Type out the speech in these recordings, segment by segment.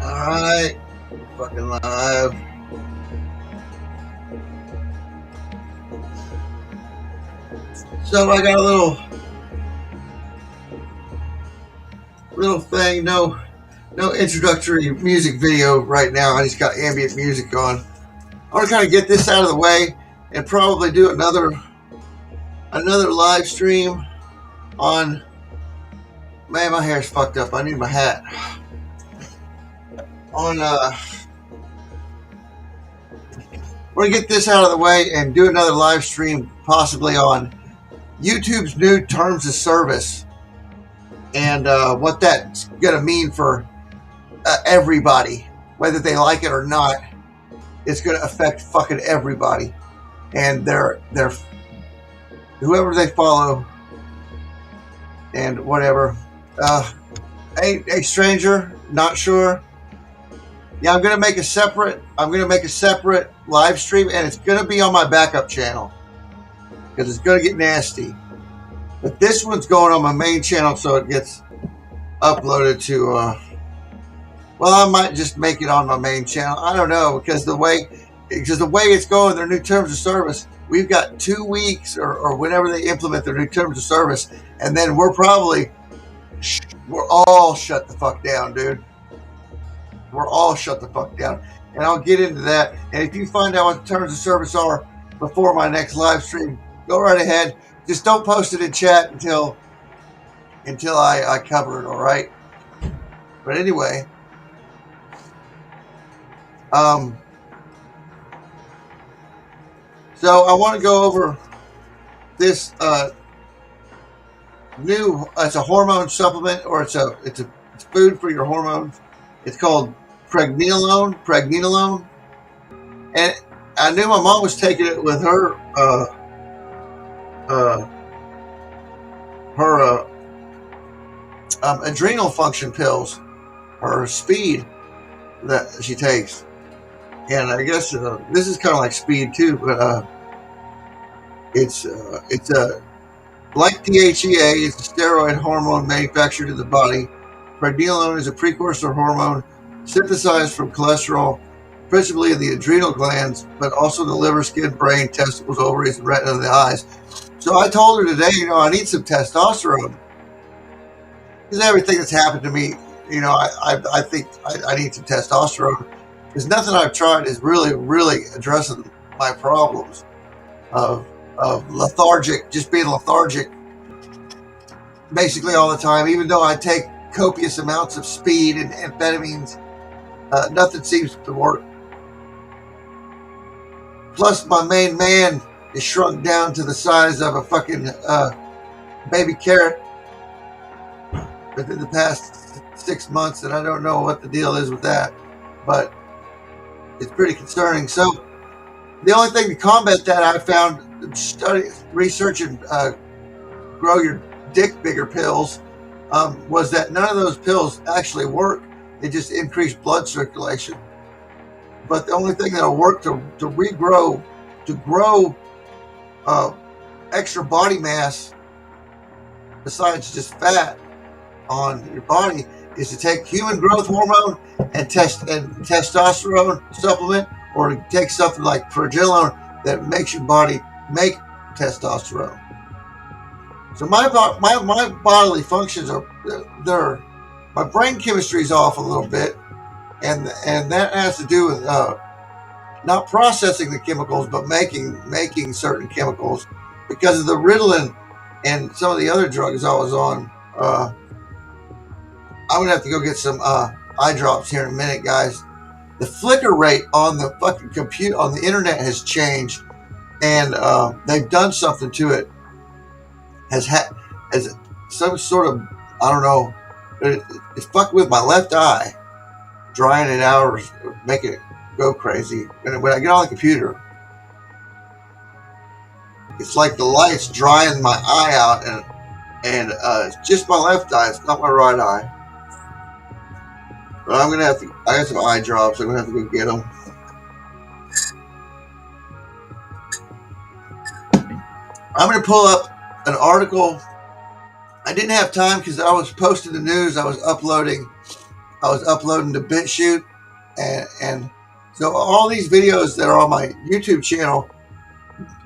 Alright, fucking live. So I got a little thing, no introductory music video right now. I just got ambient music on. I want to kind of get this out of the way and probably do another live stream on. Man, my hair's fucked up. I need my hat. On we're gonna get this out of the way and do another live stream, possibly on YouTube's new terms of service and what that's gonna mean for everybody, whether they like it or not. It's gonna affect fucking everybody, and they're whoever they follow and whatever. A stranger, not sure. Yeah, I'm gonna make a separate live stream, and it's gonna be on my backup channel because it's gonna get nasty. But this one's going on my main channel, so it gets uploaded to. Well, I might just make it on my main channel. I don't know because the way it's going, their new terms of service. We've got 2 weeks or whenever they implement their new terms of service, and then we're all shut the fuck down, dude. We're all shut the fuck down. And I'll get into that. And if you find out what the terms of service are before my next live stream, go right ahead. Just don't post it in chat until I cover it, all right? But anyway, so I want to go over this new. It's a hormone supplement, or it's food for your hormones. It's called pregnenolone, and I knew my mom was taking it with her adrenal function pills, or speed that she takes. And I guess this is kind of like speed too, but it's like DHEA. It's a steroid hormone manufactured in the body. Pregnenolone is a precursor hormone synthesized from cholesterol, principally in the adrenal glands, but also the liver, skin, brain, testicles, ovaries, and retina of the eyes. So I told her today, I need some testosterone. Because everything that's happened to me, I think I need some testosterone. Because nothing I've tried is really, really addressing my problems of being lethargic basically all the time. Even though I take copious amounts of speed and amphetamines, nothing seems to work. Plus, my main man is shrunk down to the size of a fucking baby carrot within the past 6 months, and I don't know what the deal is with that, but it's pretty concerning. So The only thing to combat that I found researching grow your dick bigger pills was that none of those pills actually work. They just increase blood circulation. But the only thing that'll work to regrow, to grow uh, extra body mass besides just fat on your body is to take human growth hormone and testosterone supplement, or take something like progesterone that makes your body make testosterone. So my bodily functions are they're my brain chemistry is off a little bit, and that has to do with not processing the chemicals, but making certain chemicals because of the Ritalin and some of the other drugs I was on. I'm gonna have to go get some eye drops here in a minute, guys. The flicker rate on the fucking computer on the internet has changed, and they've done something to it. Has some sort of, I don't know, it's fucking with my left eye, drying it out or making it go crazy. And when I get on the computer, it's like the light's drying my eye out, and it's just my left eye. It's not my right eye. But I'm gonna have to. I got some eye drops. I'm gonna have to go get them. I'm gonna pull up an article. I didn't have time because I was posting the news. I was uploading to BitChute, and so all these videos that are on my YouTube channel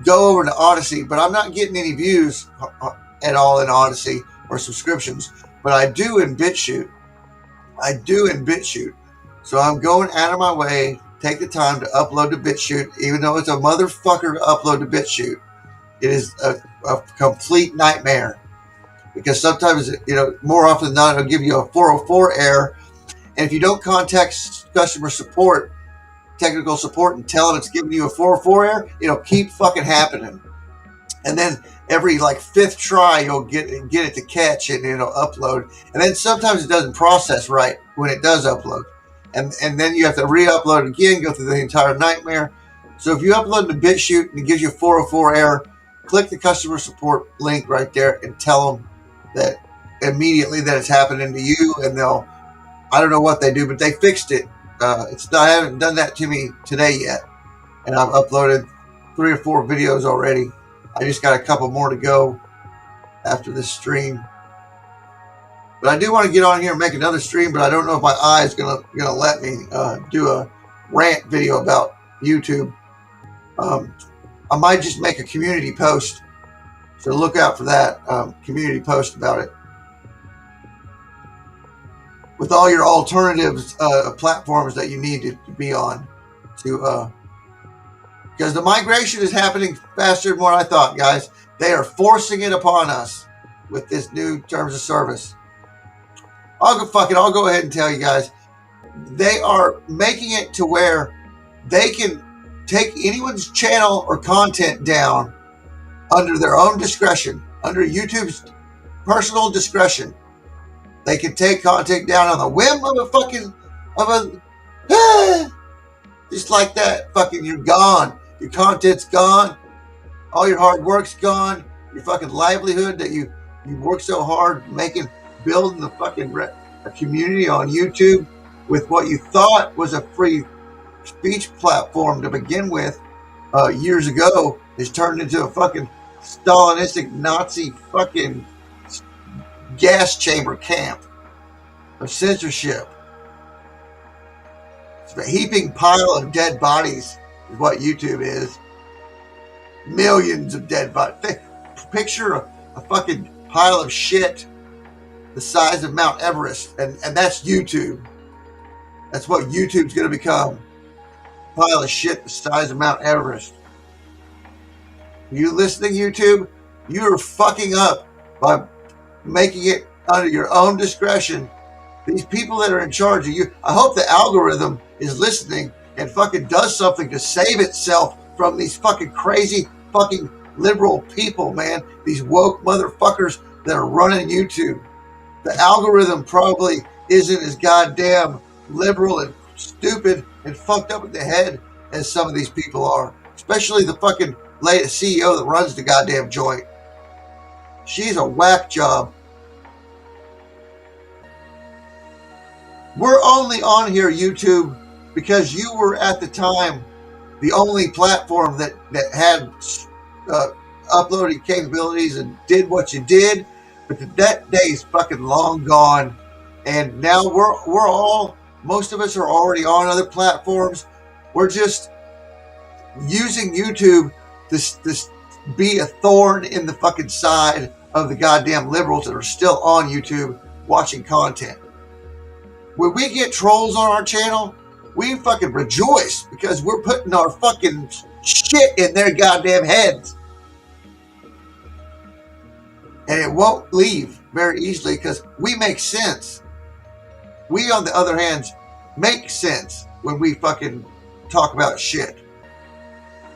go over to Odyssey, but I'm not getting any views at all in Odyssey or subscriptions. But I do in BitChute. So I'm going out of my way, take the time to upload to BitChute, even though it's a motherfucker to upload to BitChute. It is a complete nightmare because sometimes, more often than not, it'll give you a 404 error. And if you don't contact customer support, technical support, and tell them it's giving you a 404 error, it'll keep fucking happening. And then every like fifth try, you'll get it to catch it, and it'll upload. And then sometimes it doesn't process right when it does upload. And then you have to re-upload again, go through the entire nightmare. So if you upload to BitChute and it gives you a 404 error, click the customer support link right there and tell them that immediately that it's happening to you. And I don't know what they do, but they fixed it. I haven't done that to me today yet. And I've uploaded 3 or 4 videos already. I just got a couple more to go after this stream. But I do want to get on here and make another stream, but I don't know if my eye is gonna let me do a rant video about YouTube. I might just make a community post, so look out for that community post about it. With all your alternatives platforms that you need to be on, because the migration is happening faster than what I thought, guys. They are forcing it upon us with this new terms of service. I'll go ahead and tell you guys. They are making it to where they can take anyone's channel or content down under their own discretion, under YouTube's personal discretion. They can take content down on the whim just like that. Fucking, you're gone. Your content's gone. All your hard work's gone. Your fucking livelihood that you worked so hard building the fucking a community on YouTube with what you thought was a free speech platform to begin with years ago is turned into a fucking Stalinistic Nazi fucking gas chamber camp of censorship. It's a heaping pile of dead bodies is what YouTube is. Millions of dead bodies. Picture a fucking pile of shit the size of Mount Everest, and that's YouTube. That's what YouTube's going to become. A pile of shit the size of Mount Everest. You listening, YouTube? You are fucking up by making it under your own discretion. These people that are in charge of you, I hope the algorithm is listening and fucking does something to save itself from these fucking crazy fucking liberal people, man. These woke motherfuckers that are running YouTube. The algorithm probably isn't as goddamn liberal and stupid and fucked up in the head as some of these people are. It's especially the fucking lady CEO that runs the goddamn joint. She's a whack job. We're only on here, YouTube, because you were at the time the only platform that had uh, uploading capabilities and did what you did. But that day's fucking long gone, and now we're all, most of us are already on other platforms. We're just using YouTube to be a thorn in the fucking side of the goddamn liberals that are still on YouTube watching content. When we get trolls on our channel, we fucking rejoice because we're putting our fucking shit in their goddamn heads. And it won't leave very easily because we make sense. We, on the other hand, make sense when we fucking talk about shit.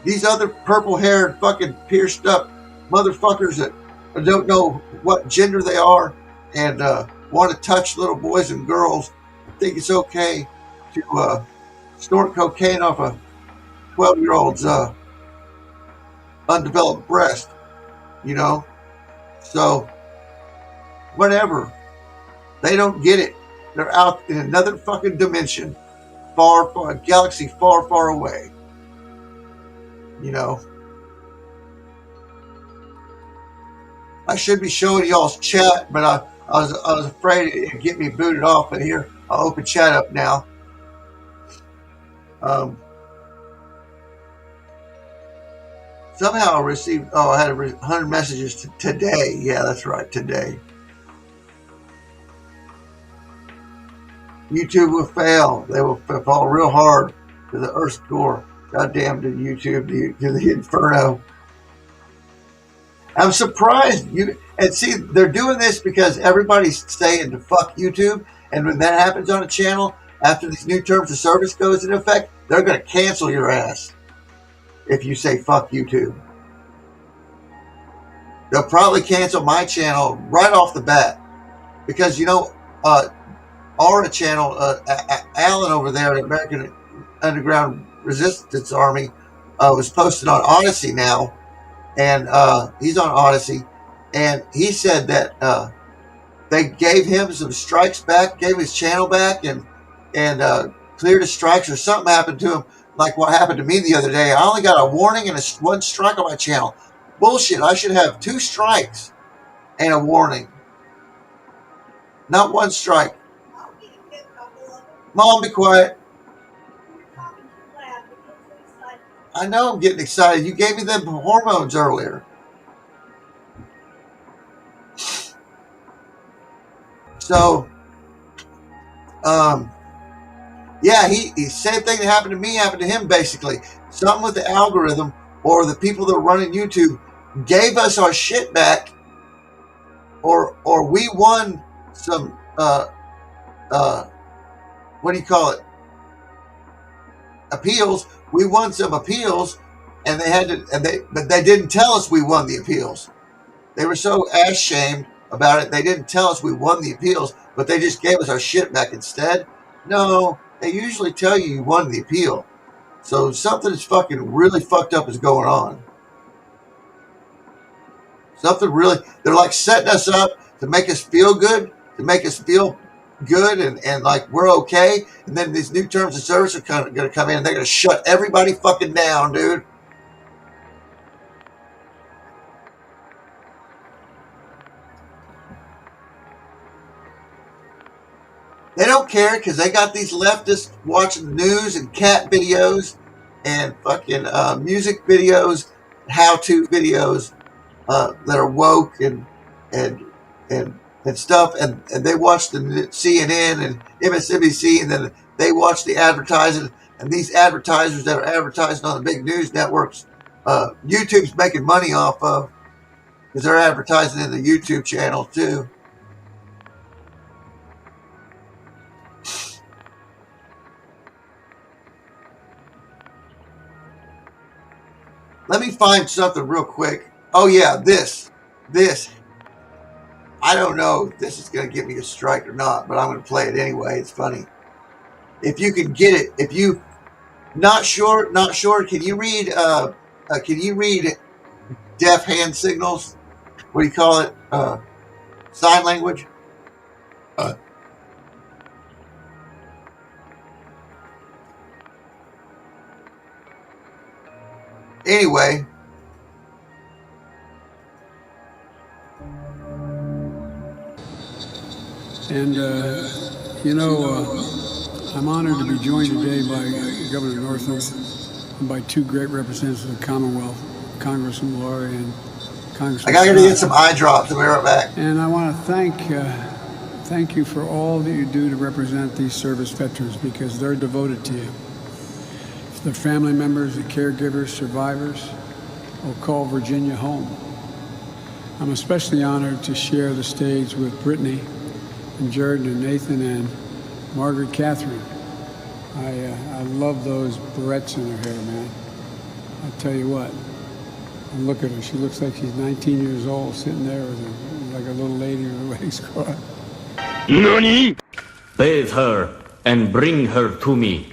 These other purple-haired, fucking pierced-up motherfuckers that don't know what gender they are and want to touch little boys and girls think it's okay to snort cocaine off a 12-year-old's undeveloped breast, you know? So, whatever. They don't get it. They're out in another fucking dimension, far, a galaxy far, far away. You know? I should be showing y'all's chat, but I was afraid it'd get me booted off. But here, I'll open chat up now. Somehow I received, I had 100 messages today. Yeah, that's right, today. YouTube will fail. They will fall real hard to the Earth's core. Goddamn to YouTube, to the inferno. I'm surprised and see, they're doing this because everybody's saying to fuck YouTube, and when that happens on a channel, after these new terms of service goes into effect, they're going to cancel your ass if you say fuck YouTube. They'll probably cancel my channel right off the bat because, you know, our channel, Alan over there at American Underground Resistance Army, was posted on Odyssey now, and he's on Odyssey, and he said that they gave him some strikes back, gave his channel back, and cleared his strikes, or something happened to him, like what happened to me the other day. I only got a warning and one strike on my channel. Bullshit. I should have 2 strikes and a warning, not 1 strike. Mom, be quiet. I know I'm getting excited. You gave me them hormones earlier. So, yeah, he same thing that happened to me happened to him, basically. Something with the algorithm or the people that are running YouTube gave us our shit back, or we won some what do you call it? Appeals. We won some appeals, and but they didn't tell us we won the appeals. They were so ass shamed about it. They didn't tell us we won the appeals, but they just gave us our shit back instead. No, they usually tell you won the appeal. So something's fucking really fucked up is going on. Something really, they're like setting us up to make us feel good, and like we're okay. And then these new terms of service are kind of going to come in, and they're going to shut everybody fucking down, dude. They don't care because they got these leftists watching the news and cat videos and fucking music videos, how-to videos that are woke and stuff, and they watch the CNN and MSNBC, and then they watch the advertising, and these advertisers that are advertising on the big news networks, YouTube's making money off of, because they're advertising in the YouTube channel too. Let me find something real quick. Oh yeah, this. I don't know if this is going to give me a strike or not, but I'm going to play it anyway. It's funny. If you can get it, if you not sure, can you read Can you read deaf hand signals? What do you call it? Sign language? Uh, anyway, and I'm honored to be joined today by Governor Northam and by two great representatives of the Commonwealth, Congressman Laurie and Congressman I gotta get some Scott. eye drops. I'll be right back. And I want to thank you for all that you do to represent these service veterans, because they're devoted to you. Their family members, the caregivers, survivors will call Virginia home. I'm especially honored to share the stage with Brittany and Jordan and Nathan and Margaret Catherine. I love those barrettes in her hair, man. I'll tell you what. And look at her. She looks like she's 19 years old, sitting there with her, like a little lady with her legs crossed. Nani? Bathe her and bring her to me.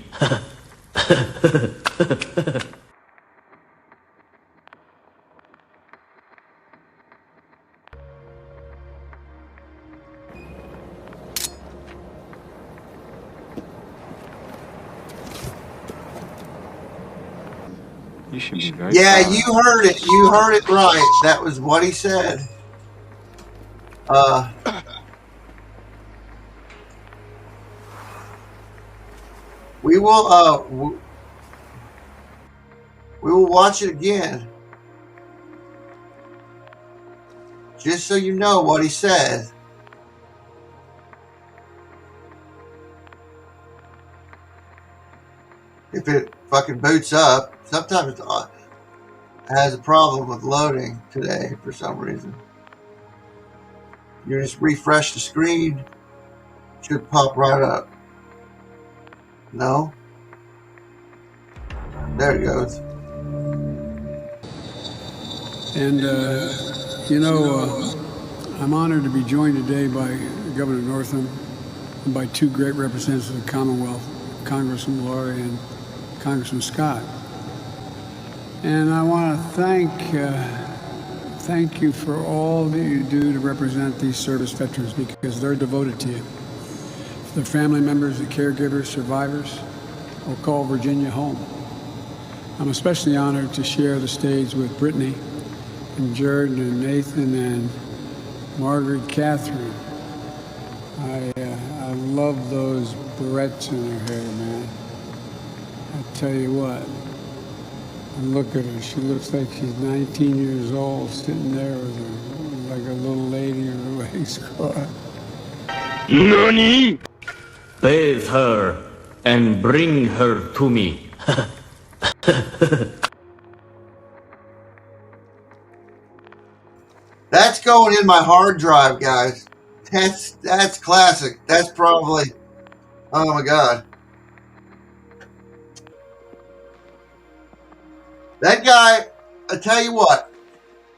You should be very Yeah, proud. you heard it. You heard it right. That was what he said. We will we will watch it again, just so you know what he said. If it fucking boots up, sometimes it has a problem with loading today for some reason. You just refresh the screen, it should pop right up. No? There it goes. And, I'm honored to be joined today by Governor Northam and by two great representatives of the Commonwealth, Congressman Laurie and Congressman Scott. And I want to thank you for all that you do to represent these service veterans, because they're devoted to you. Their family members, the caregivers, survivors will call Virginia home. I'm especially honored to share the stage with Brittany and Jordan and Nathan and Margaret Catherine. I love those barrettes in her hair, man. I tell you what. And look at her. She looks like she's 19 years old, sitting there with her, like a little lady with her legs crossed. Nani? Bathe her and bring her to me. That's going in my hard drive, guys. That's classic. That's probably, oh my god. That guy, I tell you what,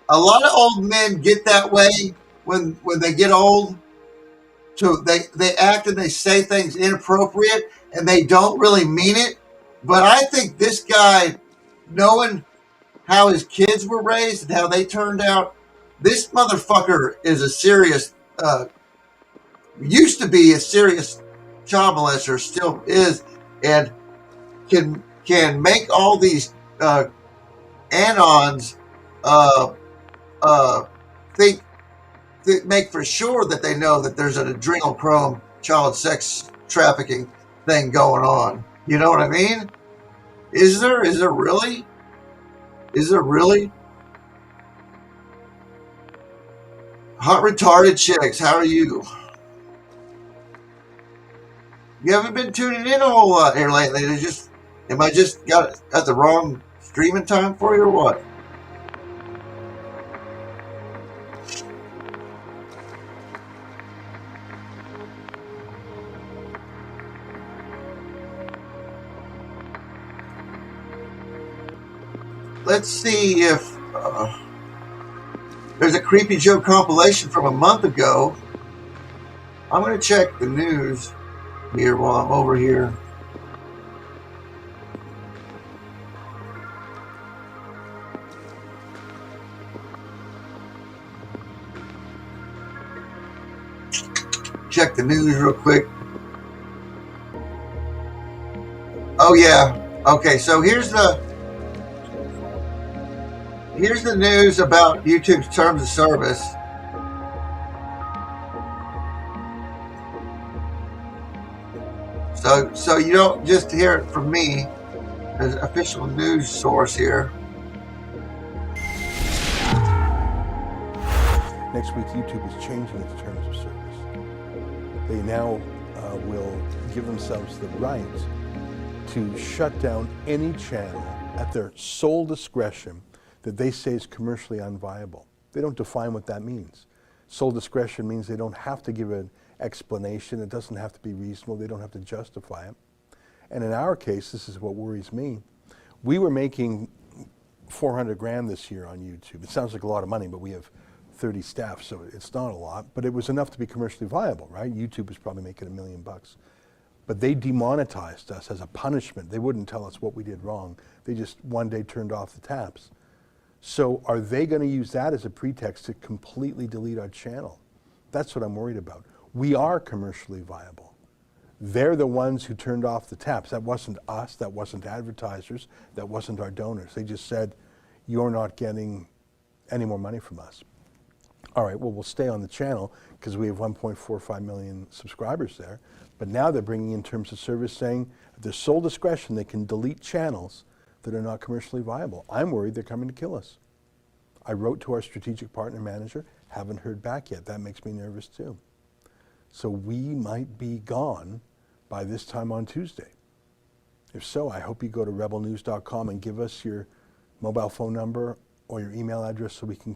a lot of old men get that way when they get old. So they act and they say things inappropriate and they don't really mean it. But I think this guy, knowing how his kids were raised and how they turned out, this motherfucker is a serious, used to be a serious child molester, still is, and can make all these anons think make for sure that they know that there's an adrenochrome child sex trafficking thing going on. You know what I mean? Is there really? Is there really? Hot retarded chicks, how are you? You haven't been tuning in a whole lot here lately. Am I just got the wrong streaming time for you or what? Let's see if there's a Creepy Joe compilation from a month ago. I'm going to check the news here while I'm over here. check the news real quick. Oh yeah. Okay, so here's the news about YouTube's terms of service. So you don't just hear it from me. There's an official news source here. Next week, YouTube is changing its terms of service. They now will give themselves the right to shut down any channel at their sole discretion that they say is commercially unviable. They don't define what that means. Sole discretion means they don't have to give an explanation. It doesn't have to be reasonable. They don't have to justify it. And in our case, this is what worries me. We were making 400 grand this year on YouTube. It sounds like a lot of money, but we have 30 staff, so it's not a lot, but it was enough to be commercially viable, right? YouTube was probably making $1 million. But they demonetized us as a punishment. They wouldn't tell us what we did wrong. They just one day turned off the taps. So are they going to use that as a pretext to completely delete our channel? That's what I'm worried about. We are commercially viable. They're the ones who turned off the taps. That wasn't us, that wasn't advertisers, that wasn't our donors. They just said, you're not getting any more money from us. All right, well, we'll stay on the channel because we have 1.45 million subscribers there. But now they're bringing in terms of service saying at their sole discretion, they can delete channels that are not commercially viable. I'm worried they're coming to kill us. I wrote to our strategic partner manager, haven't heard back yet. That makes me nervous too. So we might be gone by this time on Tuesday. If so, I hope you go to rebelnews.com and give us your mobile phone number or your email address so we can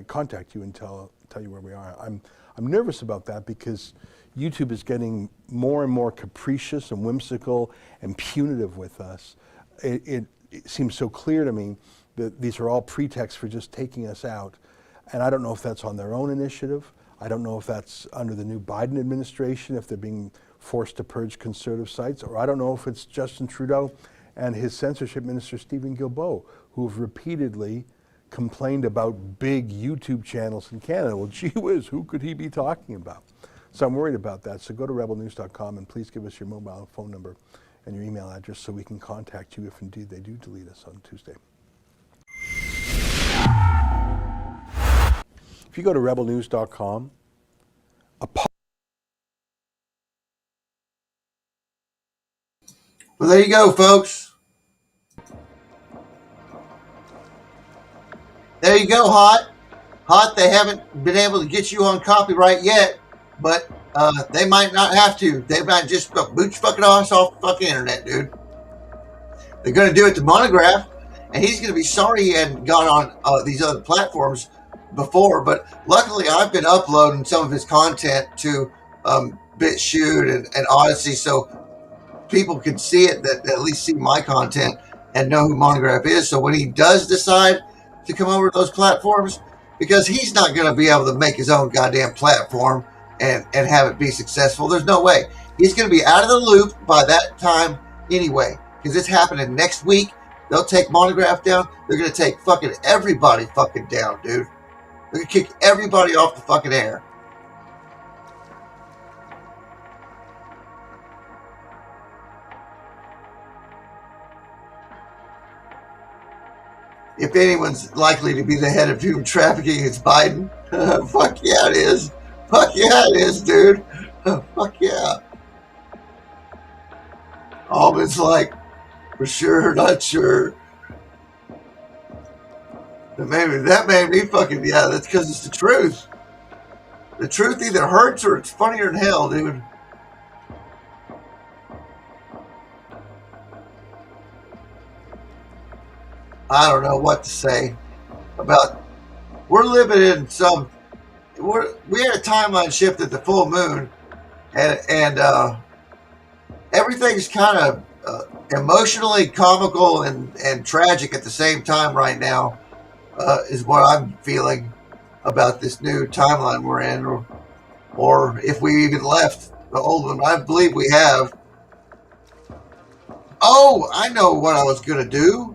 contact you and tell you where we are. I'm nervous about that because YouTube is getting more and more capricious and whimsical and punitive with us. It seems so clear to me that these are all pretexts for just taking us out. And I don't know if that's on their own initiative. I don't know if that's under the new Biden administration, if they're being forced to purge conservative sites, or I don't know if it's Justin Trudeau and his censorship minister, Stephen Guilbeault, who have repeatedly complained about big YouTube channels in Canada. Well, gee whiz, who could he be talking about? So I'm worried about that. So go to rebelnews.com and please give us your mobile phone number and your email address so we can contact you if indeed they do delete us on Tuesday. If you go to rebelnews.com, Well, there you go, folks. There you go, Hot. Hot, they haven't been able to get you on copyright yet, but they might not have to. They might just boot your fucking ass off the fucking internet, dude. They're going to do it to Monograph, and he's going to be sorry he hadn't gone on these other platforms before, but luckily I've been uploading some of his content to BitChute and Odyssey, so people can see it, that at least see my content and know who Monograph is. So when he does decide to come over to those platforms, because he's not going to be able to make his own goddamn platform and have it be successful. There's no way. He's going to be out of the loop by that time anyway, because it's happening next week. They'll take Monograph down. They're going to take fucking everybody fucking down, dude. They're going to kick everybody off the fucking air. If anyone's likely to be the head of human trafficking, it's Biden. Fuck yeah, it is. Fuck yeah, it is, dude. Fuck yeah. Almond's like, for sure, not sure. That made me fucking, yeah, that's because it's the truth. The truth either hurts or it's funnier than hell, dude. I don't know what to say about. We're living in some. We had a timeline shift at the full moon, and everything's kind of emotionally comical and tragic at the same time right now. Is what I'm feeling about this new timeline we're in, or if we even left the old one. I believe we have. Oh, I know what I was gonna do.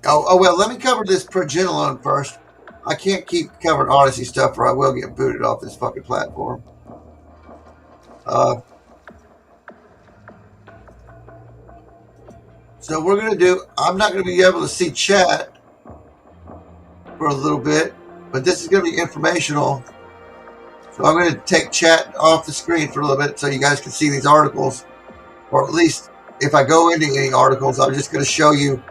Oh, well, let me cover this progenolone first. I can't keep covering Odyssey stuff or I will get booted off this fucking platform. So we're going to do, I'm not going to be able to see chat for a little bit, but this is going to be informational. So I'm going to take chat off the screen for a little bit so you guys can see these articles, or at least if I go into any articles, I'm just going to show you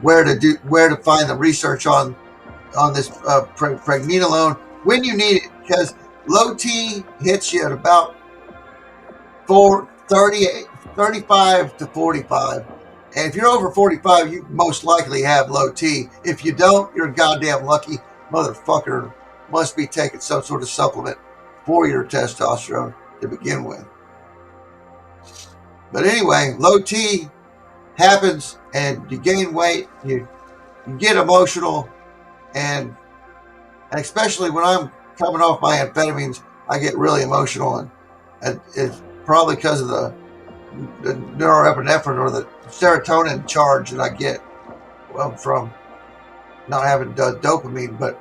where to find the research on this pregnenolone when you need it, because low T hits you at about 35 to 45. And if you're over 45, you most likely have low T. If you don't, you're a goddamn lucky motherfucker. Must be taking some sort of supplement for your testosterone to begin with. But anyway, low T happens and you gain weight, you get emotional, and especially when I'm coming off my amphetamines, I get really emotional, and it's probably because of the norepinephrine or the serotonin charge that I get from not having dopamine,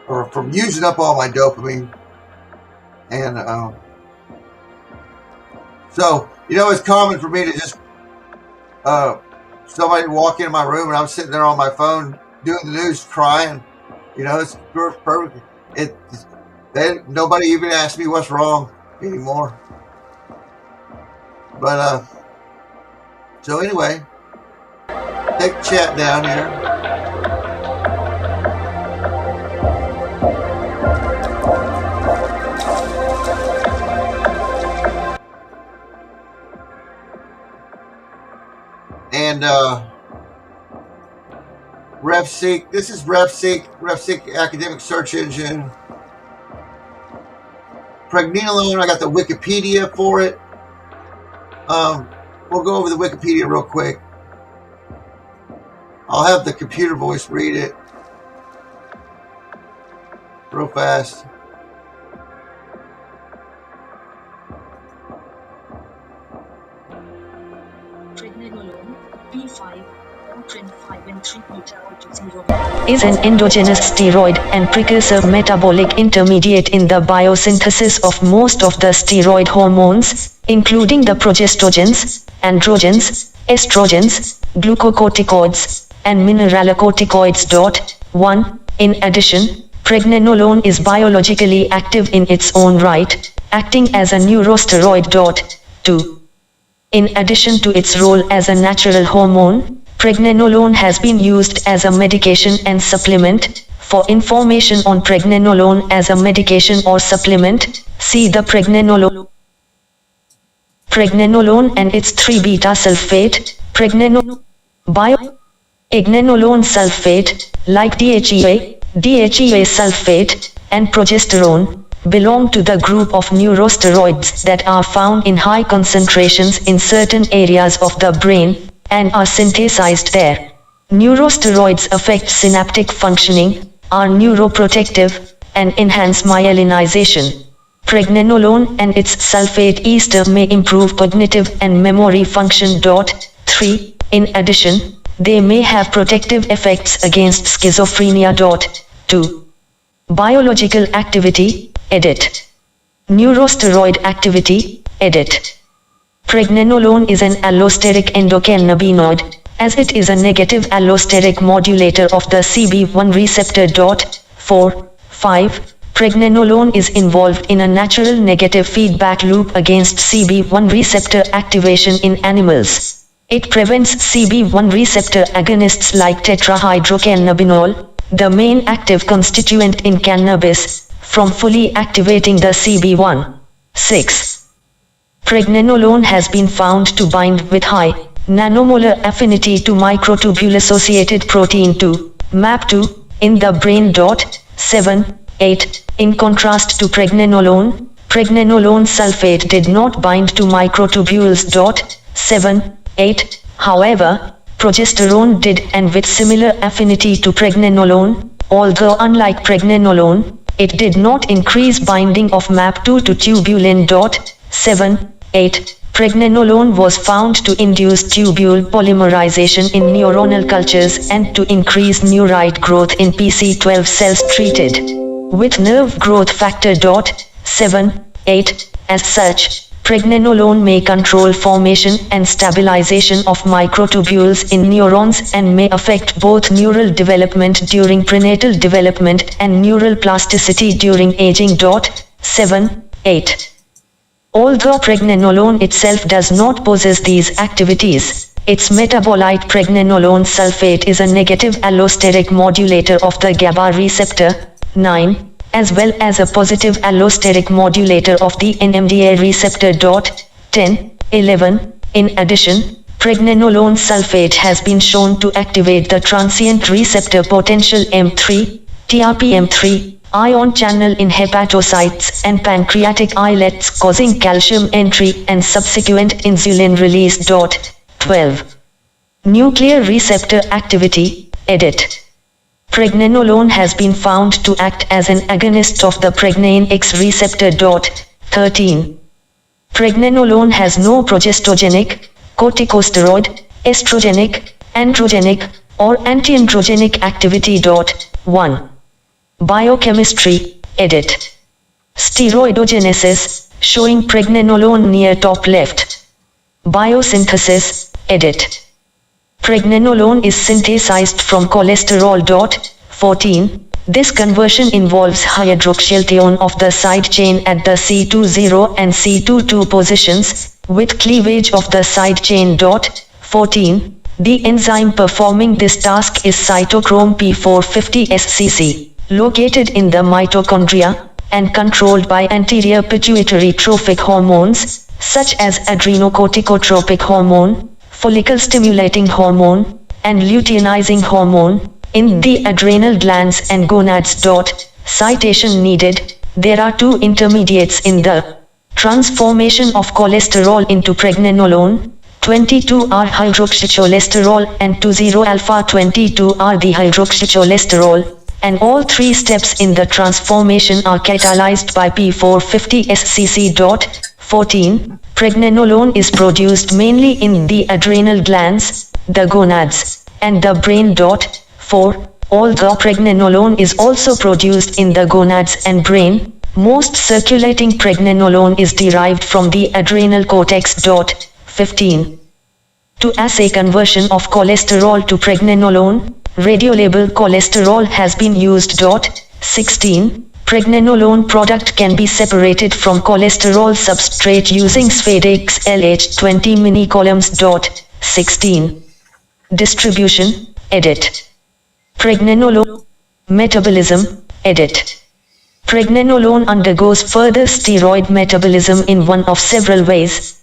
or from using up all my dopamine. And so, it's common for me to just somebody walk into my room and I'm sitting there on my phone doing the news, crying. It's perfect. Nobody even asks me what's wrong anymore. But so anyway, take the chat down here. And RevSeek, this is RevSeek academic search engine. Pregnenolone, I got the Wikipedia for it. We'll go over the Wikipedia real quick. I'll have the computer voice read it real fast. Pregnenolone, P5, Trin 5 and 3 beta is an endogenous steroid and precursor metabolic intermediate in the biosynthesis of most of the steroid hormones, including the progestogens, androgens, estrogens, glucocorticoids, and mineralocorticoids. 1. In addition, pregnenolone is biologically active in its own right, acting as a neurosteroid. 2. In addition to its role as a natural hormone, pregnenolone has been used as a medication and supplement. For information on pregnenolone as a medication or supplement, see the pregnenolone and its 3-beta sulfate, pregnenolone sulfate, like DHEA sulfate, and progesterone, belong to the group of neurosteroids that are found in high concentrations in certain areas of the brain, and are synthesized there. Neurosteroids affect synaptic functioning, are neuroprotective, and enhance myelinization. Pregnenolone and its sulfate ester may improve cognitive and memory function. 3. In addition, they may have protective effects against schizophrenia. 2. Biological activity, edit. Neurosteroid activity, edit. Pregnenolone is an allosteric endocannabinoid, as it is a negative allosteric modulator of the CB1 receptor. 4. 5. Pregnenolone is involved in a natural negative feedback loop against CB1 receptor activation in animals. It prevents CB1 receptor agonists like tetrahydrocannabinol, the main active constituent in cannabis, from fully activating the CB1. 6. Pregnenolone has been found to bind with high nanomolar affinity to microtubule-associated protein 2, MAP2, in the brain. 7. 8. In contrast to pregnenolone, pregnenolone sulfate did not bind to microtubules. 7. 8. However, progesterone did, and with similar affinity to pregnenolone, although unlike pregnenolone, it did not increase binding of MAP2 to tubulin. 7. 8. Pregnenolone was found to induce tubule polymerization in neuronal cultures and to increase neurite growth in PC12 cells treated with nerve growth factor. 7. 8. As such, Pregnenolone may control formation and stabilization of microtubules in neurons and may affect both neural development during prenatal development and neural plasticity during aging. 7, 8. Although pregnenolone itself does not possess these activities, its metabolite pregnenolone sulfate is a negative allosteric modulator of the GABA receptor, 9, as well as a positive allosteric modulator of the NMDA receptor. 10, 11. In addition, pregnenolone sulfate has been shown to activate the transient receptor potential M3, TRPM3, ion channel in hepatocytes and pancreatic islets, causing calcium entry and subsequent insulin release. 12. Nuclear receptor activity, edit. Pregnenolone has been found to act as an agonist of the pregnein X receptor. 13. Pregnenolone has no progestogenic, corticosteroid, estrogenic, androgenic, or antiandrogenic activity. 1. Biochemistry, edit. Steroidogenesis, showing pregnenolone near top left. Biosynthesis, edit. Pregnenolone is synthesized from cholesterol. 14. This conversion involves hydroxylation of the side chain at the C20 and C22 positions, with cleavage of the side chain. 14. The enzyme performing this task is cytochrome P450 SCC, located in the mitochondria, and controlled by anterior pituitary trophic hormones, such as adrenocorticotropic hormone, follicle-stimulating hormone, and luteinizing hormone, in the adrenal glands and gonads. Citation needed. There are two intermediates in the transformation of cholesterol into pregnenolone. 22R hydroxycholesterol and 20-alpha-22R dehydroxycholesterol, and all three steps in the transformation are catalyzed by P450 SCC. 14. Pregnenolone is produced mainly in the adrenal glands, the gonads, and the brain. 4. Although pregnenolone is also produced in the gonads and brain, most circulating pregnenolone is derived from the adrenal cortex. 15. To assay conversion of cholesterol to pregnenolone, radiolabeled cholesterol has been used. 16. Pregnenolone product can be separated from cholesterol substrate using Svedak's LH20 minicolumns. 16. Distribution, edit. Pregnenolone metabolism, edit. Pregnenolone undergoes further steroid metabolism in one of several ways.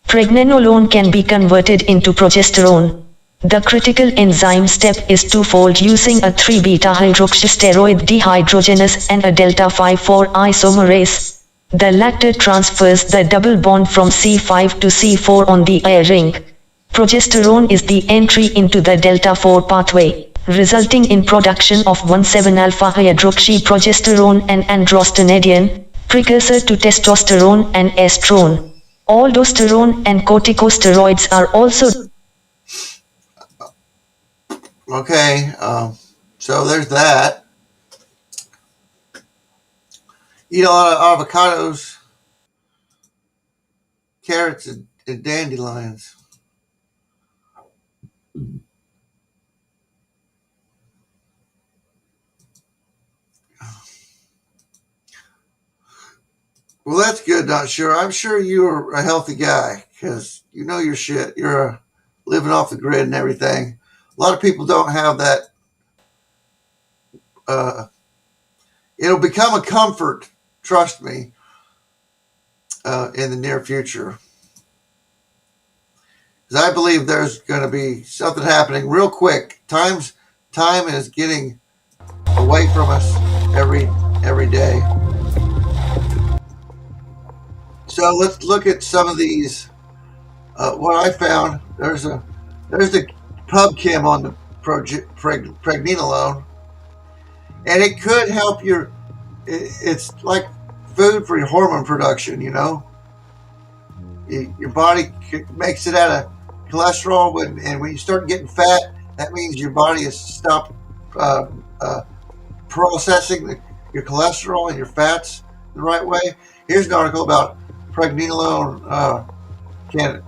Pregnenolone can be converted into progesterone. The critical enzyme step is twofold, using a 3-beta-hydroxysteroid dehydrogenase and a delta-5,4 isomerase. The latter transfers the double bond from C5 to C4 on the air ring. Progesterone is the entry into the delta-4 pathway, resulting in production of 1,7-alpha-hydroxyprogesterone and androstenedione, precursor to testosterone and estrone. Aldosterone and corticosteroids are also. Okay, so there's that. Eat a lot of avocados, carrots, and dandelions. Well, that's good, not sure. I'm sure you're a healthy guy because you know your shit. You're living off the grid and everything. A lot of people don't have that. It'll become a comfort, trust me, in the near future. Because I believe there's going to be something happening real quick. Time is getting away from us every day. So let's look at some of these. What I found, there's the PubChem on the pregnenolone, and it could help your. It's like food for your hormone production. You know, your body makes it out of cholesterol, and when you start getting fat, that means your body has stopped processing your cholesterol and your fats the right way. Here's an article about pregnenolone can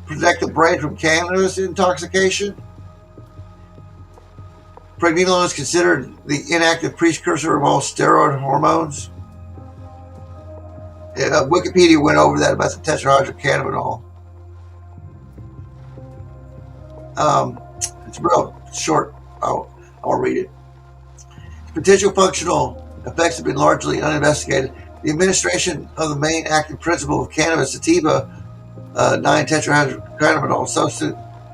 protect the brain from cannabis intoxication. Pregnenolone is considered the inactive precursor of all steroid hormones. Wikipedia went over that about the tetrahydrocannabinol. It's real short. I'll read it. Potential functional effects have been largely uninvestigated. The administration of the main active principle of cannabis sativa, 9-tetrahydrocannabinol,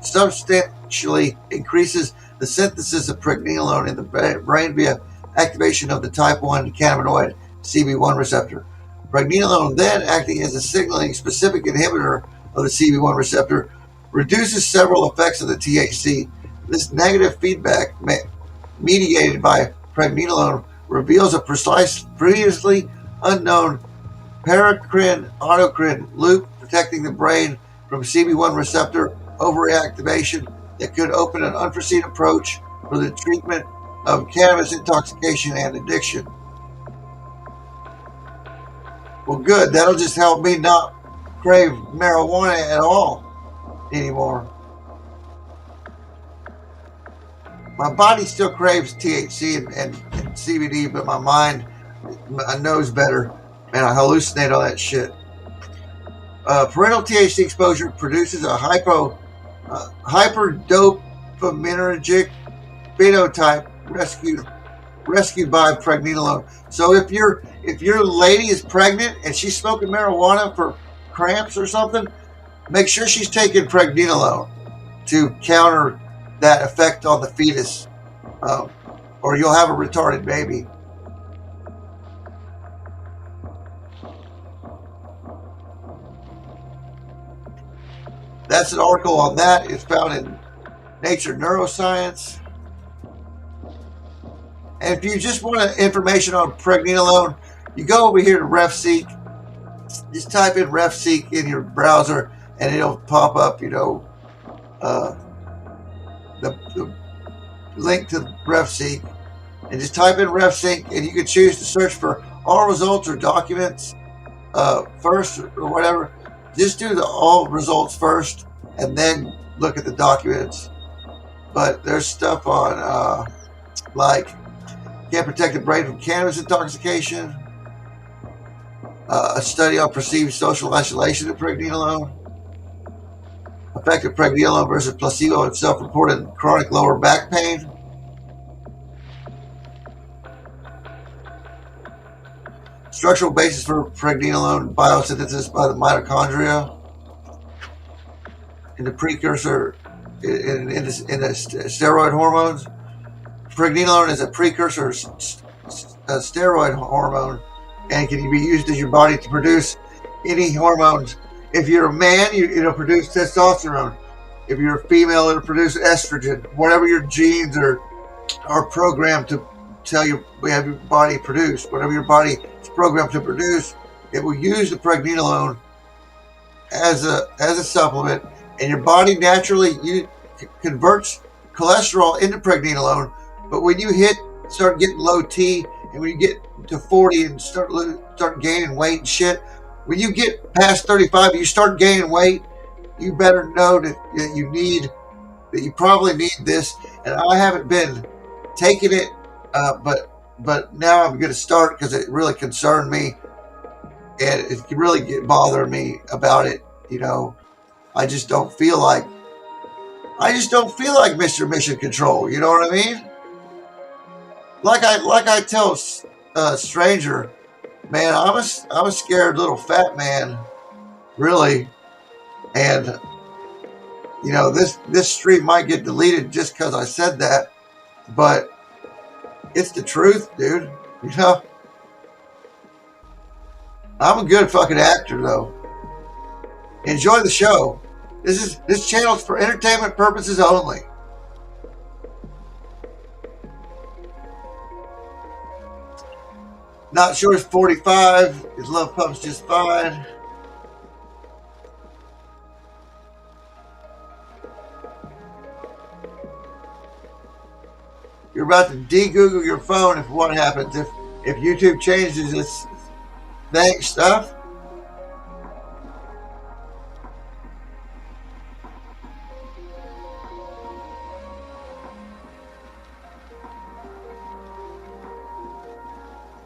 substantially increases the synthesis of pregnenolone in the brain via activation of the type 1 cannabinoid CB1 receptor. Pregnenolone, then acting as a signaling specific inhibitor of the CB1 receptor, reduces several effects of the THC. This negative feedback mediated by pregnenolone reveals a precise, previously unknown paracrine-autocrine loop protecting the brain from CB1 receptor overactivation that could open an unforeseen approach for the treatment of cannabis intoxication and addiction. Well, good. That'll just help me not crave marijuana at all anymore. My body still craves THC and CBD, but my mind knows better, and I hallucinate all that shit. Parental THC exposure produces a hyperdopaminergic phenotype rescued by pregnenolone. So if your lady is pregnant and she's smoking marijuana for cramps or something, make sure she's taking pregnenolone to counter that effect on the fetus, or you'll have a retarded baby. That's an article on that. It's found in Nature Neuroscience. And if you just want information on pregnenolone, you go over here to RefSeek. Just type in RefSeek in your browser, and it'll pop up, the link to RefSeek. And just type in RefSeek, and you can choose to search for all results or documents first or whatever. Just do the all results first, and then look at the documents. But there's stuff on like can't protect the brain from cannabis intoxication, a study on perceived social isolation of pregnenolone, effect of pregnenolone versus placebo in self-reported chronic lower back pain, structural basis for pregnenolone biosynthesis by the mitochondria in the precursor in the steroid hormones. Pregnenolone is a precursor steroid hormone and can be used in your body to produce any hormones. If you're a man, it'll produce testosterone. If you're a female, it'll produce estrogen. Whatever your genes are programmed to tell you we have your body produce. Whatever your body is programmed to produce, it will use the pregnenolone as a supplement, and your body naturally converts cholesterol into pregnenolone. But when you start getting low T, and when you get to 40 and start gaining weight and shit, when you get past 35, you start gaining weight. You better know that you probably need this. And I haven't been taking it, but now I'm going to start because it really concerned me, and it can really bother me about it. I just don't feel like Mr. Mission Control. You know what I mean? Like I tell Stranger, man, I'm a scared little fat man, really, and this stream might get deleted just because I said that, but it's the truth, dude. I'm a good fucking actor, though. Enjoy the show. This channel's for entertainment purposes only. Not sure it's 45. His love pumps just fine. You're about to de-Google your phone if what happens if YouTube changes its stuff.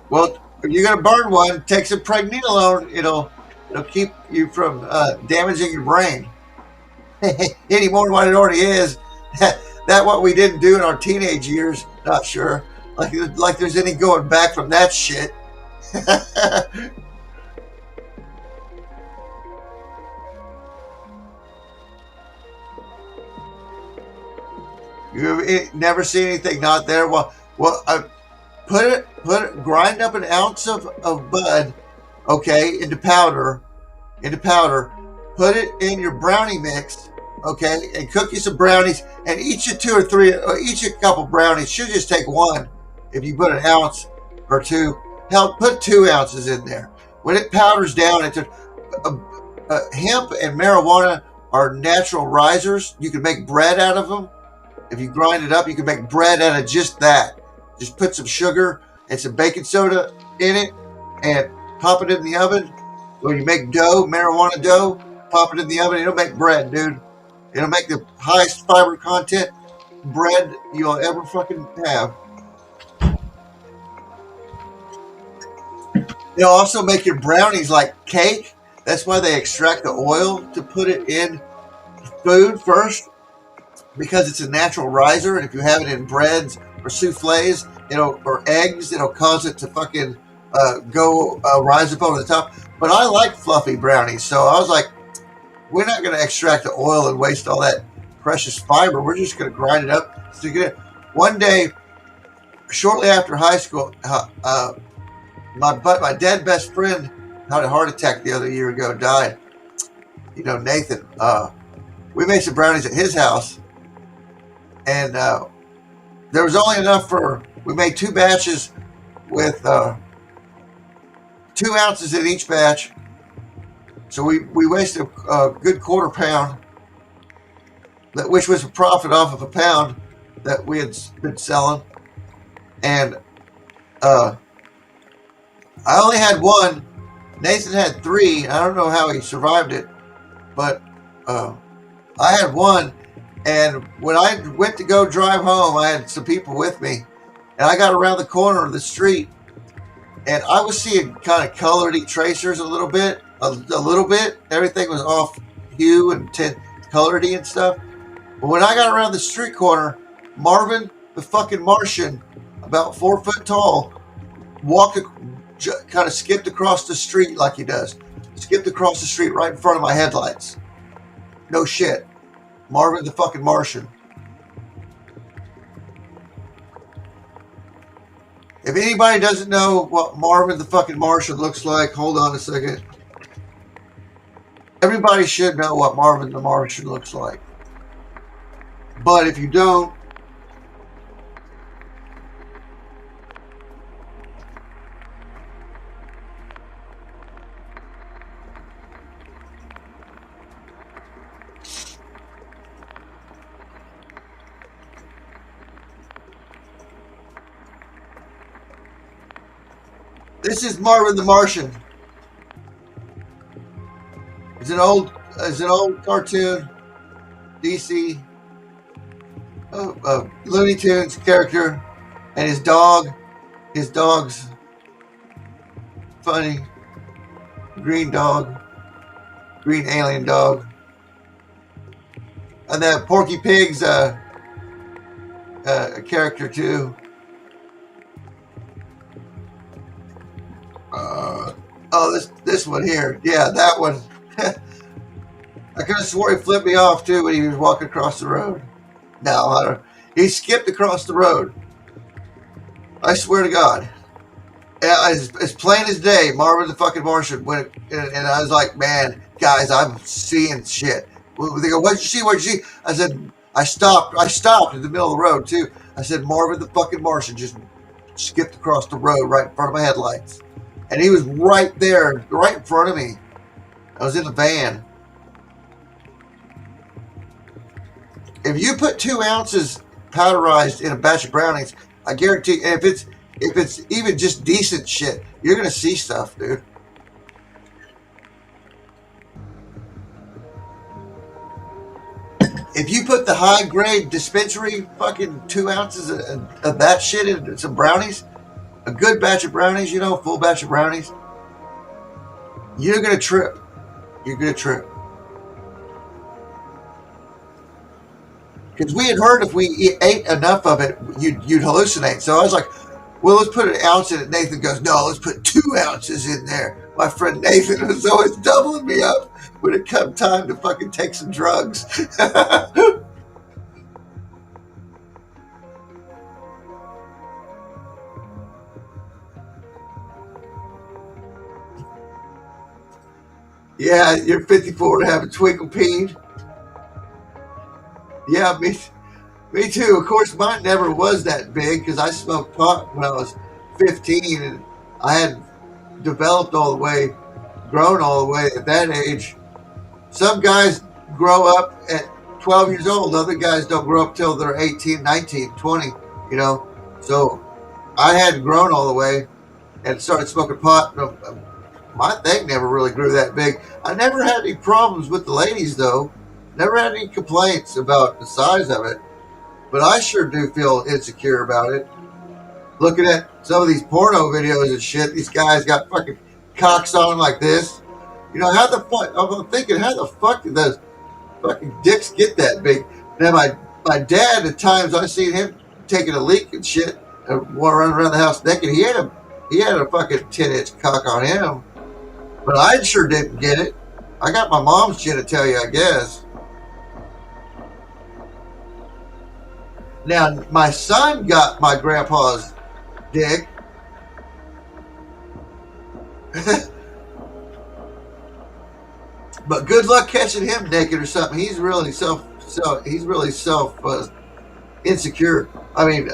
Well, if you're gonna burn one, take some pregnenolone. It'll keep you from damaging your brain any more than what it already is. That what we didn't do in our teenage years. Not sure. Like there's any going back from that shit. You've never seen anything not there. Well, grind up an ounce of bud, okay, into powder, put it in your brownie mix, okay, and cook you some brownies, and each a couple brownies. Should just take one if you put an ounce or two. Hell, put 2 ounces in there. When it powders down, hemp and marijuana are natural risers. You can make bread out of them. If you grind it up, you can make bread out of just that. Just put some sugar and some baking soda in it and pop it in the oven. When you make dough, marijuana dough, pop it in the oven. It'll make bread, dude. It'll make the highest fiber content bread you'll ever fucking have. It'll also make your brownies like cake. That's why they extract the oil to put it in food first, because it's a natural riser, and if you have it in breads or souffles, or eggs, it'll cause it to fucking rise up over the top. But I like fluffy brownies, so I was like, we're not going to extract the oil and waste all that precious fiber. We're just going to grind it up, stick it in. One day, shortly after high school, my dead best friend had a heart attack the other year ago, died. Nathan. We made some brownies at his house, and there was only enough we made 2 batches with 2 ounces in each batch. So we wasted a good quarter pound, which was a profit off of a pound that we had been selling. And I only had 1. Nathan had 3. I don't know how he survived it, but I had 1. And when I went to go drive home, I had some people with me, and I got around the corner of the street, and I was seeing kind of coloredy tracers a little bit. Everything was off hue and tint, coloredy and stuff. But when I got around the street corner, Marvin, the fucking Martian, about 4 foot tall, kind of skipped across the street like he does. Skipped across the street right in front of my headlights. No shit. Marvin the fucking Martian. If anybody doesn't know what Marvin the fucking Martian looks like, hold on a second. Everybody should know what Marvin the Martian looks like. But if you don't, this is Marvin the Martian. It's an old cartoon, DC, Looney Tunes character, and his dog's funny, green alien dog, and that Porky Pig's a character too. This one here, yeah, that one. I could have swore he flipped me off too when he was walking across the road. No, I don't. He skipped across the road. I swear to God. As plain as day, Marvin the fucking Martian went, and I was like, man, guys, I'm seeing shit. They go, what'd you see? What'd you see? I said, I stopped in the middle of the road too. I said, Marvin the fucking Martian just skipped across the road right in front of my headlights. And he was right there, right in front of me. I was in the van. If you put 2 ounces powderized in a batch of brownies, I guarantee, if it's even just decent shit, you're gonna see stuff, dude. If you put the high grade dispensary fucking 2 ounces of that shit in some brownies, a good batch of brownies, full batch of brownies, you're going to trip. You're going to trip. Because we had heard if we ate enough of it, you'd hallucinate. So I was like, well, let's put an ounce in it. Nathan goes, no, let's put 2 ounces in there. My friend Nathan was always doubling me up when it come time to fucking take some drugs. Yeah, you're 54 to have a twinkle peen. Yeah, me too. Of course, mine never was that big because I smoked pot when I was 15 and I had developed all the way, grown all the way at that age. Some guys grow up at 12 years old. Other guys don't grow up till they're 18, 19, 20, So I hadn't grown all the way and started smoking pot. My thing never really grew that big. I never had any problems with the ladies, though. Never had any complaints about the size of it. But I sure do feel insecure about it. Looking at some of these porno videos and shit, these guys got fucking cocks on them like this. How the fuck? I'm thinking, how the fuck did those fucking dicks get that big? Now, my dad, at times, I seen him taking a leak and shit and running around the house naked. He had a fucking 10-inch cock on him. But I sure didn't get it. I got my mom's genitalia, I guess. Now, my son got my grandpa's dick. But good luck catching him naked or something. He's really insecure. I mean,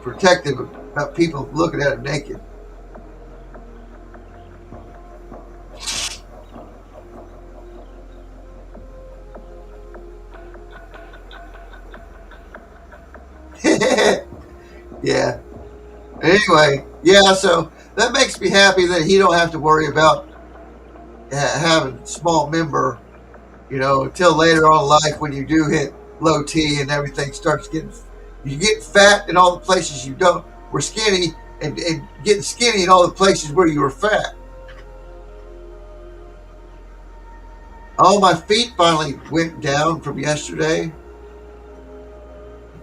protective about people looking at him naked. Yeah. Anyway, yeah, so that makes me happy that he don't have to worry about having small member, until later on in life when you do hit low T and everything starts you get fat in all the places you were skinny and getting skinny in all the places where you were fat. Oh, my feet finally went down from yesterday.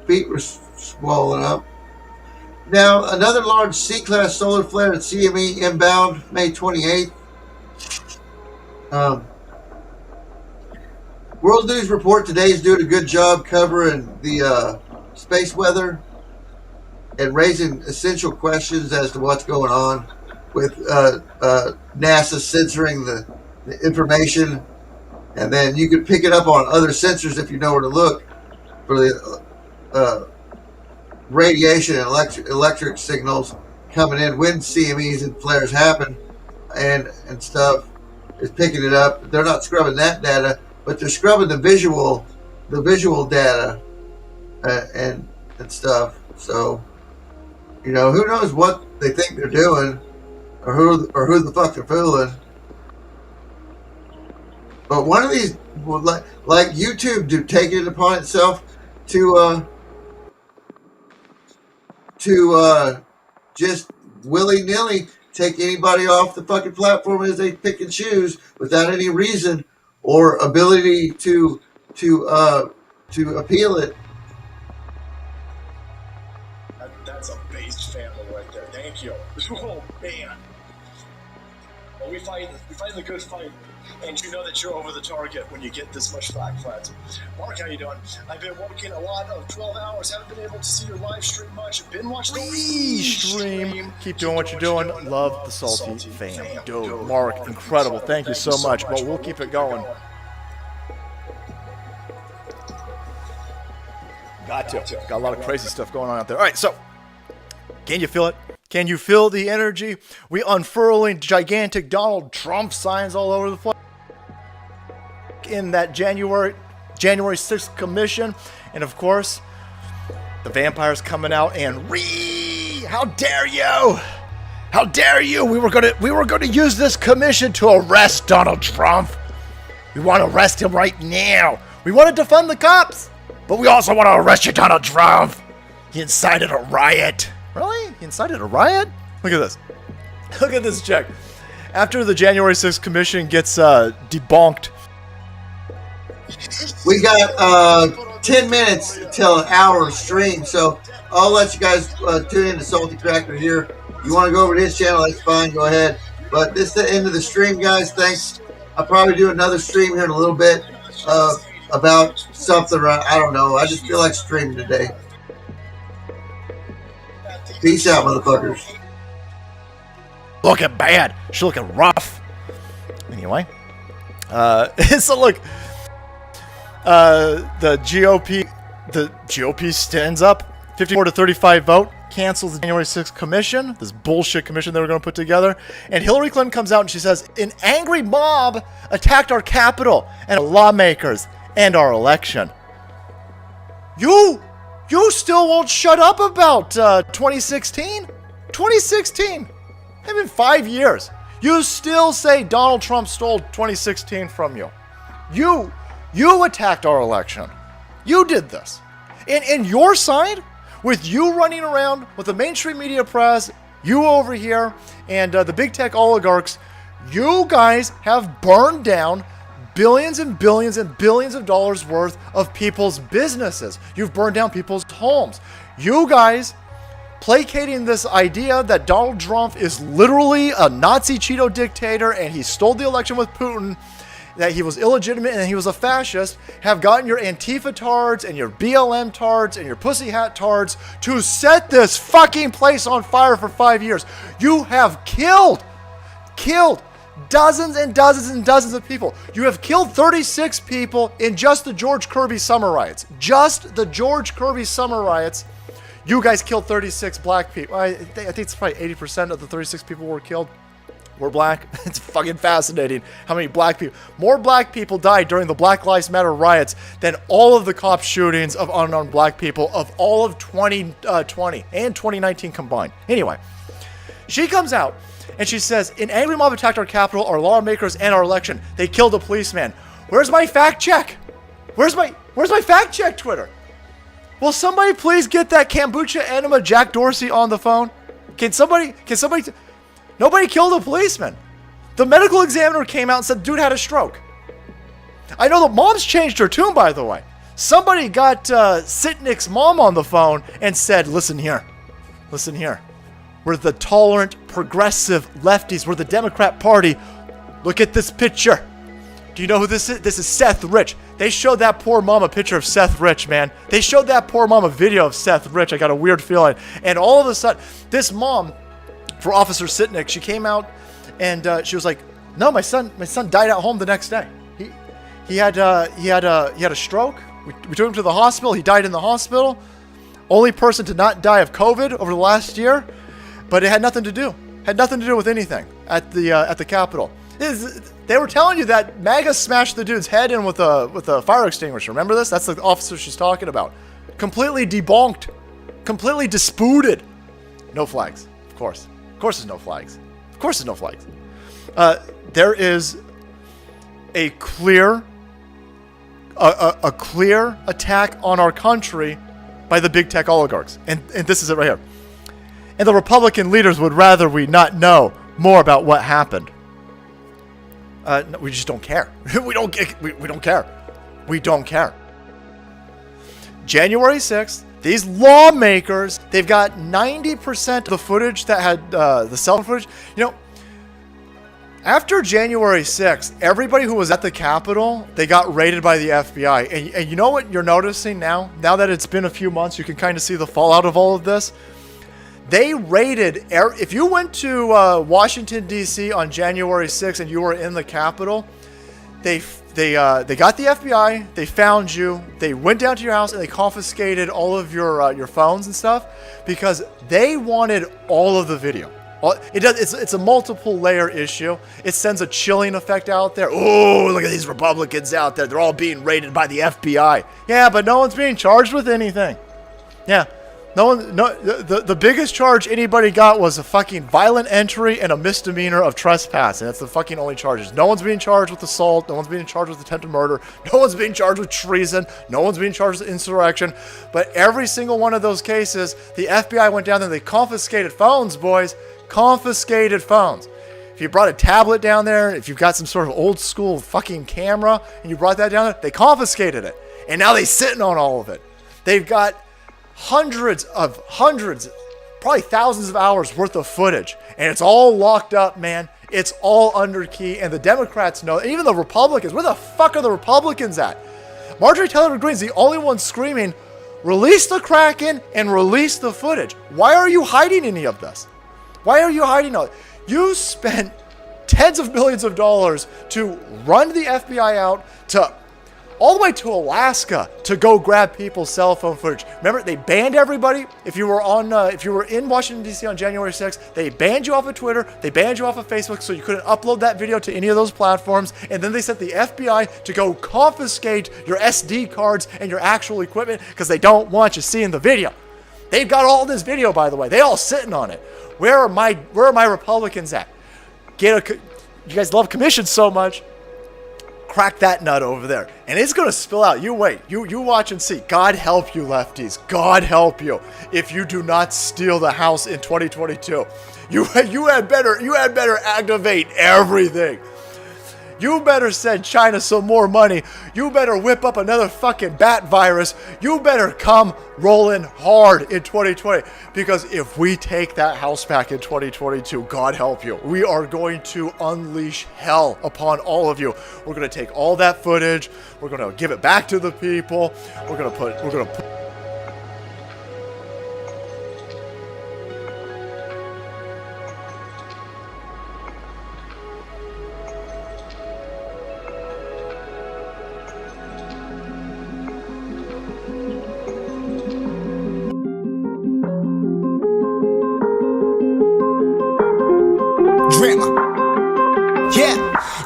Feet were swollen up. Now, another large C-class solar flare at CME inbound May 28th. World News Report today is doing a good job covering the space weather and raising essential questions as to what's going on with NASA censoring the information. And then you can pick it up on other sensors if you know where to look for the radiation and electric signals coming in when CMEs and flares happen and stuff is picking it up. They're not scrubbing that data, but they're scrubbing the visual data and stuff. So, who knows what they think they're doing or who the fuck they're fooling. But one of these, like YouTube, taking it upon itself to just willy-nilly take anybody off the fucking platform as they pick and choose without any reason or ability to appeal it. That's a based family right there. Thank you. Oh man. Well, we fight the good fight, and you know that you're over the target when you get this much flack flat. Mark, how you doing? I've been working a lot of 12 hours. Haven't been able to see your live stream much. I've been watching stream. Keep doing what you're doing. Love the salty fam. Dude, Mark, incredible. Thank you so much. But we'll keep it going. Got to. Got a lot of crazy stuff going on out there. All right, so can you feel it? Can you feel the energy? We unfurling gigantic Donald Trump signs all over the place in that January 6th commission. And of course, the vampires coming out and how dare you? How dare you? We were gonna use this commission to arrest Donald Trump. We want to arrest him right now. We want to defund the cops, but we also want to arrest you, Donald Trump. He incited a riot. Really? He incited a riot? Look at this. Look at this check. After the January 6th commission gets debunked. We got 10 minutes till an hour of stream, so I'll let you guys tune in to Salty Cracker here. You want to go over to his channel, that's fine, go ahead. But this is the end of the stream, guys. Thanks. I'll probably do another stream here in a little bit about something. I don't know. I just feel like streaming today. Peace out, motherfuckers. Looking bad. She's looking rough. Anyway. So look. The GOP stands up. 54 to 35 vote. Cancels the January 6th commission. This bullshit commission they were going to put together. And Hillary Clinton comes out and she says, an angry mob attacked our Capitol and our lawmakers and our election. You still won't shut up about 2016? 2016. It's been 5 years. You still say Donald Trump stole 2016 from you. You attacked our election. You did this. And your side, with you running around with the mainstream media press, you over here, and the big tech oligarchs, you guys have burned down billions and billions and billions of dollars worth of people's businesses. You've burned down people's homes. You guys placating this idea that Donald Trump is literally a Nazi Cheeto dictator and he stole the election with Putin, that he was illegitimate and he was a fascist, have gotten your Antifa tards and your BLM tards and your pussy hat tards to set this fucking place on fire for 5 years. You have killed dozens and dozens and dozens of people. You have killed 36 people in just the George Kirby summer riots. Just the George Kirby summer riots. You guys killed 36 black people. I think it's probably 80% of the 36 people were killed were black. It's fucking fascinating how many black people, more black people died during the Black Lives Matter riots than all of the cop shootings of unarmed black people of all of 2020 and 2019 combined. Anyway, she comes out and she says, an angry mob attacked our Capitol, our lawmakers, and our election. They killed a policeman. Where's my fact check? Where's my fact check, Twitter? Will somebody please get that kombucha enema Jack Dorsey on the phone? Can somebody... Nobody killed a policeman. The medical examiner came out and said, dude had a stroke. I know the mom's changed her tune, by the way. Somebody got Sitnik's mom on the phone and said, listen here. We're the tolerant, progressive lefties. We're the Democrat Party. Look at this picture. Do you know who this is? This is Seth Rich. They showed that poor mom a picture of Seth Rich, man. They showed that poor mom a video of Seth Rich. I got a weird feeling. And all of a sudden, this mom... for Officer Sitnik, she came out and she was like, "No, my son died at home the next day. He had a stroke. We took him to the hospital. He died in the hospital. Only person to not die of COVID over the last year, but it had nothing to do with anything at the Capitol. They were telling you that MAGA smashed the dude's head in with a fire extinguisher. Remember this? That's the officer she's talking about. Completely debunked, completely disputed. No flags, of course." Of course there's no flags. Of course there's no flags. There is a clear attack on our country by the big tech oligarchs. And this is it right here. And the Republican leaders would rather we not know more about what happened. No, we just don't care. we don't care. We don't care. January 6th, these lawmakers, they've got 90% of the footage that had the cell phone footage. You know, after January 6th, everybody who was at the Capitol, they got raided by the FBI. And you know what you're noticing now? Now that it's been a few months, you can kind of see the fallout of all of this. They raided, if you went to Washington, D.C. on January 6th and you were in the Capitol, they got the FBI, they found you, they went down to your house and they confiscated all of your phones and stuff because they wanted all of the video. It's a multiple layer issue. It sends a chilling effect out there. Oh, look at these Republicans out there. They're all being raided by the FBI. Yeah, but no one's being charged with anything. Yeah, The biggest charge anybody got was a fucking violent entry and a misdemeanor of trespass, and that's the fucking only charges. No one's being charged with assault. No one's being charged with attempted murder. No one's being charged with treason. No one's being charged with insurrection. But every single one of those cases, the FBI went down there and they confiscated phones, boys. Confiscated phones. If you brought a tablet down there, if you've got some sort of old school fucking camera and you brought that down there, they confiscated it. And now they're sitting on all of it. They've got hundreds, probably thousands of hours worth of footage. And it's all locked up, man. It's all under key. And the Democrats know, and even the Republicans, where the fuck are the Republicans at? Marjorie Taylor Greene's the only one screaming, release the Kraken and release the footage. Why are you hiding any of this? Why are you hiding all? You spent tens of millions of dollars to run the FBI out to all the way to Alaska to go grab people's cell phone footage. Remember, they banned everybody. If you were in Washington D.C. on January 6th, they banned you off of Twitter. They banned you off of Facebook, so you couldn't upload that video to any of those platforms. And then they sent the FBI to go confiscate your SD cards and your actual equipment because they don't want you seeing the video. They've got all this video, by the way. They all sitting on it. Where are my Republicans at? You guys love commissions so much. Crack that nut over there. And it's going to spill out. You wait. You watch and see. God help you, lefties. God help you if you do not steal the House in 2022. You had better activate everything. You better send China some more money. You better whip up another fucking bat virus. You better come rolling hard in 2020. Because if we take that house back in 2022, God help you, we are going to unleash hell upon all of you. We're going to take all that footage. We're going to give it back to the people. We're going to put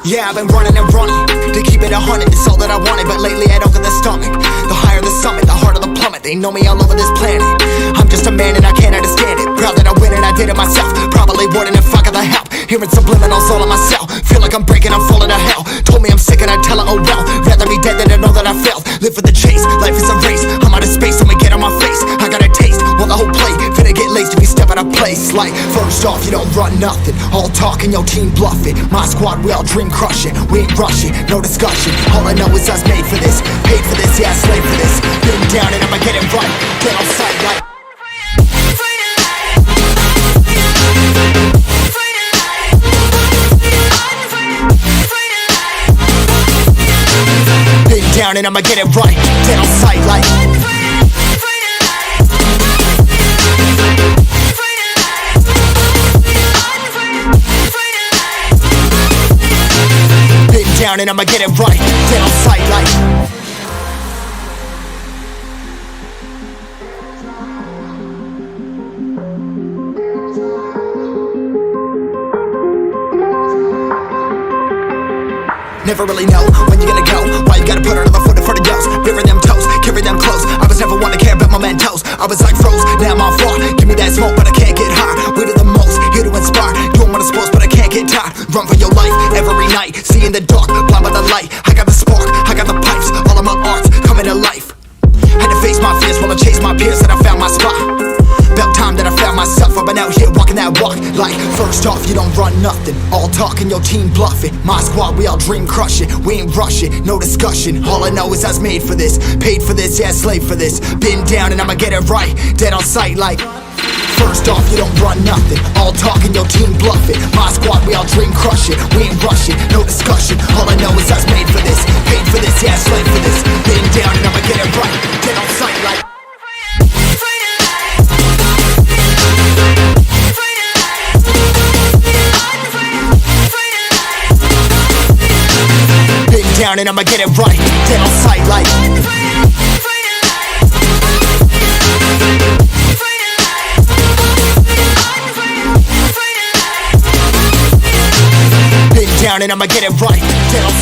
Yeah, I've been running and running to keep it 100, it's all that I wanted. But lately I don't get the stomach. The higher the summit, the harder the plummet. They know me all over this planet. I'm just a man and I can't understand it. Proud that I win and I did it myself. Probably wouldn't if I got the help. Hearing subliminals all on myself. Feel like I'm breaking, I'm falling to hell. Told me I'm sick and I tell her, oh well. Rather be dead than to know that I failed. Live for the chase, life is a race. I'm out of space, I'ma get on my face. I got a taste, well the whole plate. Finna get laced if you step out of place. Like, first off, you don't run nothing. All talking, your team bluffing. My squad, we all dream crushing. We ain't rushing, no discussion. All I know is us made for this. Paid for this, yeah, slave for this. Been down and I'ma get it right. Get on sight like been down and I'ma get it right. Get on sight like down and I'ma get it right. Get on sight like never really know when you're gonna go. Why you gotta put another foot in front of yours? Bury them toes, carry them close. I was never one to care about my mentos. I was like froze, now I'm on floor. Give me that smoke but I can't get high. We do the most, here to inspire. Doing what I'm supposed but I can't get tired. Run for your life every night. See in the dark, blind by the light. I got the spark, I got the pipes. All of my arts coming to life. Had to face my fears while I chase my peers. And I found my spot. About time that I found myself. I've been out here walking that walk. Like, first off, you don't run nothing. All talking, your team bluffing. My squad, we all dream crushing. We ain't rushing, no discussion. All I know is I was made for this. Paid for this, yeah, slave for this. Been down and I'ma get it right. Dead on sight like first off, you don't run nothing. All talking, your team bluffing. My squad, we all dream crushing. We ain't rushing, no discussion. All I know is I was made for this. Paid for this, yeah, slave for this. Been down and I'ma get it right. Dead on sight like down and I'ma get it right. Dead on sight like been down and I'ma get it right. Dead on